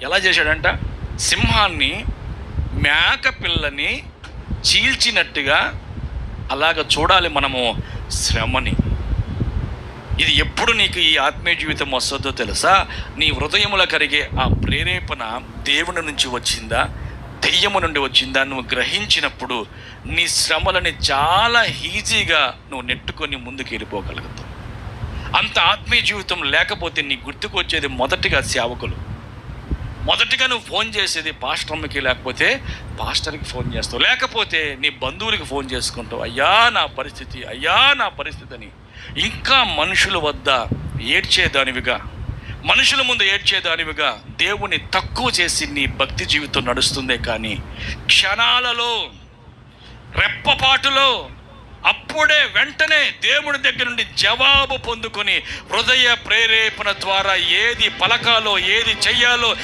ఎలా చేశాడంట? సింహాన్ని, మేక పిల్లని చీల్చినట్టుగా అలాగ చూడాలి మనము శ్రమని. ఇది ఎప్పుడు నీకు ఈ ఆత్మీయ జీవితం వస్తుందో తెలుసా? నీ హృదయములో కరిగే ఆ ప్రేరేపణ దేవుని నుంచి వచ్చిందా, దెయ్యము నుండి వచ్చిందా నువ్వు గ్రహించినప్పుడు నీ శ్రమలని చాలా ఈజీగా నువ్వు నెట్టుకొని ముందుకు వెళ్ళిపోగలుగుతావు. అంత ఆత్మీయ జీవితం లేకపోతే నీ గుర్తుకు వచ్చేది మొదటిగా సేవకులు. మొదటిగా నువ్వు ఫోన్ చేసేది పాస్టర్కి, లేకపోతే పాస్టర్కి ఫోన్ చేస్తావు, లేకపోతే నీ బంధువులకి ఫోన్ చేసుకుంటావు, అయ్యా నా పరిస్థితి, అయ్యా నా పరిస్థితి అని. ఇంకా మనుషుల వద్ద ఏడ్చేదానివిగా, మనుషుల ముందు ఏడ్చేదానివిగా దేవుని తక్కువ చేసి నీ భక్తి జీవితం నడుస్తుందే కానీ క్షణాలలో, రెప్పపాటులో, అప్పుడే వెంటనే దేవుడి దగ్గర నుండి జవాబు పొందుకొని హృదయ ప్రేరేపణ ద్వారా ఏది పలకాలో, ఏది చెయ్యాలో,